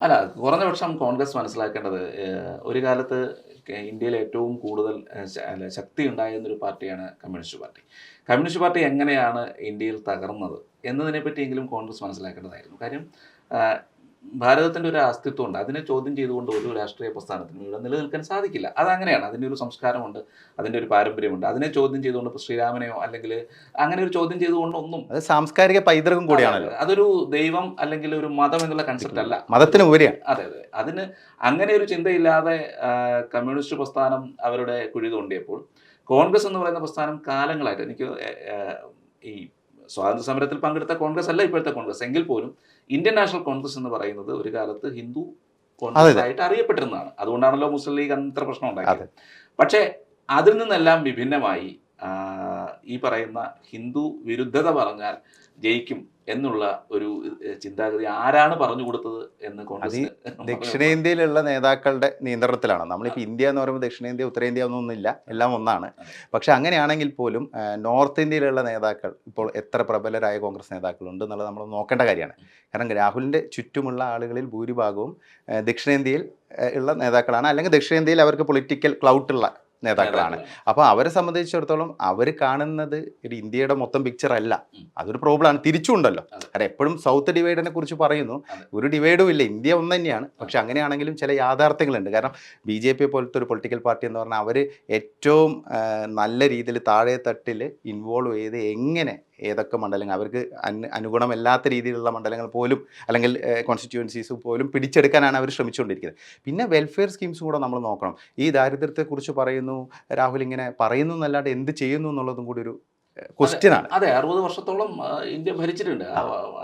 അല്ല, കുറഞ്ഞ പക്ഷം കോൺഗ്രസ് മനസ്സിലാക്കേണ്ടത് ഒരു കാലത്ത് ഇന്ത്യയിൽ ഏറ്റവും കൂടുതൽ അല്ല ശക്തി ഉണ്ടായിരുന്നൊരു പാർട്ടിയാണ് കമ്മ്യൂണിസ്റ്റ് പാർട്ടി. കമ്മ്യൂണിസ്റ്റ് പാർട്ടി എങ്ങനെയാണ് ഇന്ത്യയിൽ തകർന്നത് എന്നതിനെപ്പറ്റിയെങ്കിലും കോൺഗ്രസ് മനസ്സിലാക്കേണ്ടതായിരുന്നു. കാര്യം ആഹ്, ഭാരതത്തിൻ്റെ ഒരു അസ്തിത്വമുണ്ട്. അതിനെ ചോദ്യം ചെയ്തുകൊണ്ട് ഒരു രാഷ്ട്രീയ പ്രസ്ഥാനത്തിനും ഇവിടെ നിലനിൽക്കാൻ സാധിക്കില്ല. അതങ്ങനെയാണ്. അതിൻ്റെ ഒരു സംസ്കാരമുണ്ട്. അതിൻ്റെ ഒരു പാരമ്പര്യമുണ്ട്. അതിനെ ചോദ്യം ചെയ്തുകൊണ്ട് ഇപ്പോൾ ശ്രീരാമനെയോ അല്ലെങ്കിൽ അങ്ങനെ ഒരു ചോദ്യം ചെയ്തുകൊണ്ടൊന്നും അത് സാംസ്കാരിക പൈതൃകം അതെ, അതെ. കൂടിയാണല്ലോ. അതൊരു ദൈവം അല്ലെങ്കിൽ ഒരു മതം എന്നുള്ള കൺസെപ്റ്റ് അല്ല. മതത്തിന് ഉപരിയാണ്. അതെ, അതെ. അതിന് അങ്ങനെ ഒരു ചിന്തയില്ലാതെ കമ്മ്യൂണിസ്റ്റ് പ്രസ്ഥാനം അവരുടെ കുഴി തോണ്ടിയപ്പോൾ, കോൺഗ്രസ് എന്ന് പറയുന്ന പ്രസ്ഥാനം കാലങ്ങളായിട്ട് എനിക്ക് ഈ സ്വാതന്ത്ര്യ സമരത്തിൽ പങ്കെടുത്ത കോൺഗ്രസ് അല്ല ഇപ്പോഴത്തെ കോൺഗ്രസ്. എങ്കിൽ പോലും ഇന്ത്യൻ നാഷണൽ കോൺഗ്രസ് എന്ന് പറയുന്നത് ഒരു കാലത്ത് ഹിന്ദു അതെ കോൺഗ്രസ് അതെ ആയിട്ട് അറിയപ്പെട്ടിരുന്നതാണ്. അതുകൊണ്ടാണല്ലോ മുസ്ലിം ലീഗ് അത്ര പ്രശ്നം ഉണ്ടാക്കിയത്. അതെ. പക്ഷേ അതിൽ നിന്നെല്ലാം വിഭിന്നമായി ഈ പറയുന്ന ഹിന്ദു വിരുദ്ധത പറഞ്ഞാൽ ജയിക്കും എന്നുള്ള ഒരു ചിന്താഗതി ആരാണ് പറഞ്ഞു കൊടുത്തത് എന്ന് അത് ഈ കോൺഗ്രസിന് ദക്ഷിണേന്ത്യയിലുള്ള നേതാക്കളുടെ നിയന്ത്രണത്തിലാണ്. നമ്മളിപ്പോൾ അതെ, ഇന്ത്യ എന്ന് പറയുമ്പോൾ ദക്ഷിണേന്ത്യ ഉത്തരേന്ത്യ ഒന്നൊന്നുമില്ല, എല്ലാം ഒന്നാണ്. അതെ. പക്ഷെ അങ്ങനെയാണെങ്കിൽ പോലും നോർത്ത് ഇന്ത്യയിലുള്ള നേതാക്കൾ ഇപ്പോൾ എത്ര പ്രബലരായ കോൺഗ്രസ് നേതാക്കളുണ്ട് എന്നുള്ളത് നമ്മൾ നോക്കേണ്ട കാര്യമാണ്. കാരണം രാഹുലിൻ്റെ ചുറ്റുമുള്ള ആളുകളിൽ ഭൂരിഭാഗവും ദക്ഷിണേന്ത്യയിൽ ഉള്ള നേതാക്കളാണ്, അല്ലെങ്കിൽ ദക്ഷിണേന്ത്യയിൽ അവർക്ക് പൊളിറ്റിക്കൽ ക്ലൗട്ടുള്ള നേതാക്കളാണ്. നേതാക്കളാണ്. അപ്പോൾ അവരെ സംബന്ധിച്ചിടത്തോളം അവർ കാണുന്നത് ഒരു ഇന്ത്യയുടെ മൊത്തം പിക്ചർ അല്ല. അതൊരു പ്രോബ്ലമാണ്. തിരിച്ചുണ്ടല്ലോ. അതെ, കാരണം എപ്പോഴും സൗത്ത് ഡിവൈഡിനെ കുറിച്ച് പറയുന്നു. അതെ. ഒരു ഡിവൈഡും ഇല്ല, ഇന്ത്യ ഒന്ന് തന്നെയാണ്. പക്ഷെ അങ്ങനെയാണെങ്കിലും ചില യാഥാർത്ഥ്യങ്ങളുണ്ട്. കാരണം BJP പോലത്തെ ഒരു പൊളിറ്റിക്കൽ പാർട്ടി എന്ന് പറഞ്ഞാൽ അവർ ഏറ്റവും നല്ല രീതിയിൽ താഴെ തട്ടിൽ ഇൻവോൾവ് ചെയ്ത് എങ്ങനെ ഏതൊക്കെ മണ്ഡലങ്ങൾ അവർക്ക് അനുഗുണമല്ലാത്ത രീതിയിലുള്ള മണ്ഡലങ്ങൾ പോലും അല്ലെങ്കിൽ കോൺസ്റ്റിറ്റ്യുവൻസീസ് പോലും പിടിച്ചെടുക്കാനാണ് അവർ ശ്രമിച്ചുകൊണ്ടിരിക്കുന്നത്. പിന്നെ വെൽഫെയർ സ്കീംസും കൂടെ നമ്മൾ നോക്കണം. ഈ ദാരിദ്ര്യത്തെക്കുറിച്ച് പറയുന്നു, രാഹുൽ ഇങ്ങനെ പറയുന്നു എന്നല്ലാണ്ട് എന്ത് ചെയ്യുന്നു എന്നുള്ളതും കൂടി ഒരു അതെ, ക്വസ്റ്റ്യനാണ്. അതെ. 60 വർഷത്തോളം ഇന്ത്യ ഭരിച്ചിട്ടുണ്ട്.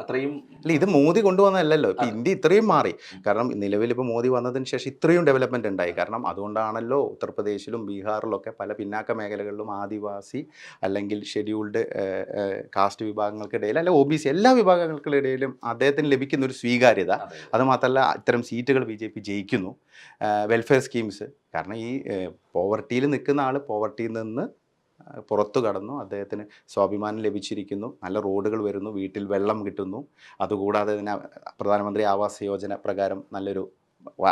അത്രയും അല്ല, ഇത് മോദി കൊണ്ടുവന്നതല്ലല്ലോ. ഇപ്പം ഇന്ത്യ ഇത്രയും മാറി. കാരണം നിലവിൽ ഇപ്പോൾ മോദി വന്നതിന് ശേഷം ഇത്രയും ഡെവലപ്മെൻറ്റ് ഉണ്ടായി. കാരണം അതുകൊണ്ടാണല്ലോ ഉത്തർപ്രദേശിലും ബീഹാറിലൊക്കെ പല പിന്നാക്ക മേഖലകളിലും ആദിവാസി അല്ലെങ്കിൽ ഷെഡ്യൂൾഡ് കാസ്റ്റ് വിഭാഗങ്ങൾക്കിടയിൽ അല്ല OBC എല്ലാ വിഭാഗങ്ങൾക്കിടയിലും അദ്ദേഹത്തിന് ലഭിക്കുന്ന ഒരു സ്വീകാര്യത. അതെ, അതുമാത്രമല്ല ഇത്തരം സീറ്റുകൾ BJP ജയിക്കുന്നു. വെൽഫെയർ സ്കീംസ്, കാരണം ഈ പോവർട്ടിയിൽ നിൽക്കുന്ന ആൾ പോവർട്ടിയിൽ നിന്ന് പുറത്തു കടന്നു, അദ്ദേഹത്തിന് സ്വാഭിമാനം ലഭിച്ചിരിക്കുന്നു, നല്ല റോഡുകൾ വരുന്നു, വീട്ടിൽ വെള്ളം കിട്ടുന്നു. അതുകൂടാതെ തന്നെ പ്രധാനമന്ത്രി ആവാസ് യോജന പ്രകാരം നല്ലൊരു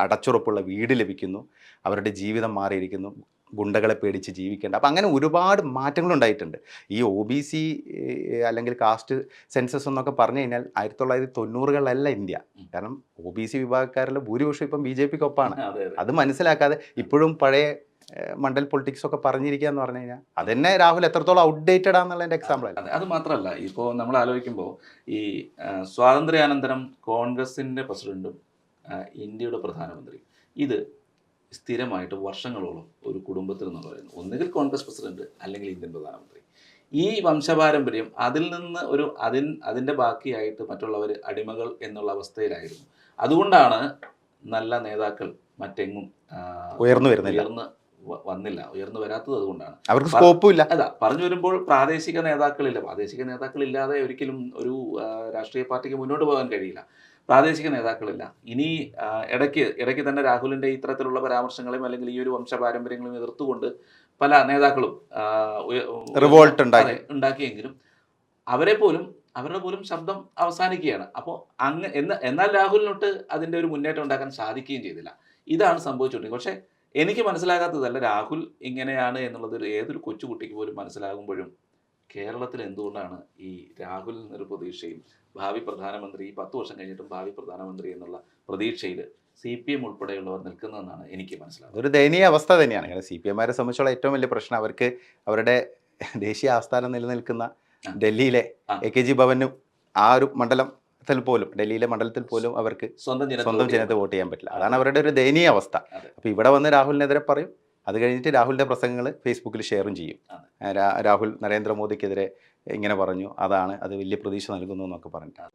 അടച്ചുറപ്പുള്ള വീട് ലഭിക്കുന്നു, അവരുടെ ജീവിതം മാറിയിരിക്കുന്നു, ഗുണ്ടകളെ പേടിച്ച് ജീവിക്കേണ്ട. അപ്പം അങ്ങനെ ഒരുപാട് മാറ്റങ്ങളുണ്ടായിട്ടുണ്ട്. ഈ OBC അല്ലെങ്കിൽ കാസ്റ്റ് സെൻസസ് എന്നൊക്കെ പറഞ്ഞു കഴിഞ്ഞാൽ 1990-കളിലല്ല ഇന്ത്യ. കാരണം OBC വിഭാഗക്കാരിൽ ഭൂരിപക്ഷം ഇപ്പം BJP-ക്കൊപ്പമാണ്. അതെ, അതെ. അത് മനസ്സിലാക്കാതെ ഇപ്പോഴും പഴയ മണ്ഡൽ പൊളിറ്റിക്സ് ഒക്കെ പറഞ്ഞിരിക്കുക എന്ന് പറഞ്ഞു കഴിഞ്ഞാൽ അതന്നെ രാഹുൽ എത്രത്തോളം ഔട്ട്ഡേറ്റഡ് ആണെന്നുള്ളതിൻ്റെ എക്സാമ്പിൾ അല്ല. അതെ. അത് മാത്രമല്ല, ഇപ്പോൾ നമ്മൾ ആലോചിക്കുമ്പോൾ ഈ സ്വാതന്ത്ര്യാനന്തരം കോൺഗ്രസിൻ്റെ പ്രസിഡന്റും ഇന്ത്യയുടെ പ്രധാനമന്ത്രിയും ഇത് സ്ഥിരമായിട്ട് വർഷങ്ങളോളം ഒരു കുടുംബത്തിൽ എന്ന് പറയുന്നത് ഒന്നുകിൽ കോൺഗ്രസ് പ്രസിഡന്റ് അല്ലെങ്കിൽ ഇന്ത്യൻ പ്രധാനമന്ത്രി. ഈ വംശപാരമ്പര്യം അതിൽ നിന്ന് അതിൻ്റെ ബാക്കിയായിട്ട് മറ്റുള്ളവർ അടിമകൾ എന്നുള്ള അവസ്ഥയിലായിരുന്നു. അതുകൊണ്ടാണ് നല്ല നേതാക്കൾ മറ്റെങ്ങും ഉയർന്നു വരുന്നില്ല. വന്നില്ല. ഉയർന്നു വരാത്തത് അതുകൊണ്ടാണ്. അവർക്ക് സ്കോപ്പും ഇല്ല. അതാ പറഞ്ഞു വരുമ്പോൾ പ്രാദേശിക നേതാക്കളില്ലാതെ ഒരിക്കലും ഒരു രാഷ്ട്രീയ പാർട്ടിക്ക് മുന്നോട്ട് പോകാൻ കഴിയില്ല. പ്രാദേശിക നേതാക്കളില്ല. ഇനി ഇടയ്ക്ക് തന്നെ രാഹുലിൻ്റെ ഇത്തരത്തിലുള്ള പരാമർശങ്ങളെയും അല്ലെങ്കിൽ ഈ ഒരു വംശപാരമ്പര്യങ്ങളെയും എതിർത്തുകൊണ്ട് പല നേതാക്കളും റിവോൾട്ട് ഉണ്ടാക്കിയെങ്കിലും അവരുടെ പോലും ശബ്ദം അവസാനിക്കുകയാണ്. അപ്പോൾ എന്നാൽ രാഹുലിനൊട്ട് അതിൻ്റെ ഒരു മുന്നേറ്റം ഉണ്ടാക്കാൻ സാധിക്കുകയും ചെയ്തില്ല. ഇതാണ് സംഭവിച്ചുകൊണ്ടിരിക്കുന്നത്. പക്ഷേ എനിക്ക് മനസ്സിലാകാത്തതല്ല, രാഹുൽ ഇങ്ങനെയാണ് എന്നുള്ളത് ഏതൊരു കൊച്ചുകുട്ടിക്ക് പോലും മനസ്സിലാകുമ്പോഴും കേരളത്തിൽ എന്തുകൊണ്ടാണ് ഈ രാഹുൽ എന്നൊരു പ്രതീക്ഷയും ഭാവി പ്രധാനമന്ത്രി 10 വർഷം കഴിഞ്ഞിട്ടും ഭാവി പ്രധാനമന്ത്രി എന്നുള്ള പ്രതീക്ഷയിൽ CPM ഉൾപ്പെടെയുള്ളവർ നിൽക്കുന്നതെന്നാണ് എനിക്ക് മനസ്സിലാകുന്നത്. ഒരു ദയനീയ അവസ്ഥ തന്നെയാണ്. കാരണം CPM-മാരെ സംബന്ധിച്ചുള്ള ഏറ്റവും വലിയ പ്രശ്നം അവർക്ക് അവരുടെ ദേശീയ ആസ്ഥാനം നിലനിൽക്കുന്ന ഡൽഹിയിലെ AKG ഭവനും ആ ഒരു മണ്ഡലത്തിൽ പോലും, ഡൽഹിയിലെ മണ്ഡലത്തിൽ പോലും അവർക്ക് സ്വന്തം ജനത്തെ വോട്ട് ചെയ്യാൻ പറ്റില്ല. അതാണ് അവരുടെ ഒരു ദയനീയ അവസ്ഥ. അപ്പോൾ ഇവിടെ വന്ന് രാഹുലിനെതിരെ പറയും, അത് കഴിഞ്ഞിട്ട് രാഹുലിൻ്റെ പ്രസംഗങ്ങൾ ഫേസ്ബുക്കിൽ ഷെയറും ചെയ്യും. രാഹുൽ നരേന്ദ്രമോദിക്കെതിരെ ഇങ്ങനെ പറഞ്ഞു, അത് വലിയ പ്രതീക്ഷ നൽകുന്നു എന്നൊക്കെ പറഞ്ഞിട്ടാണ്.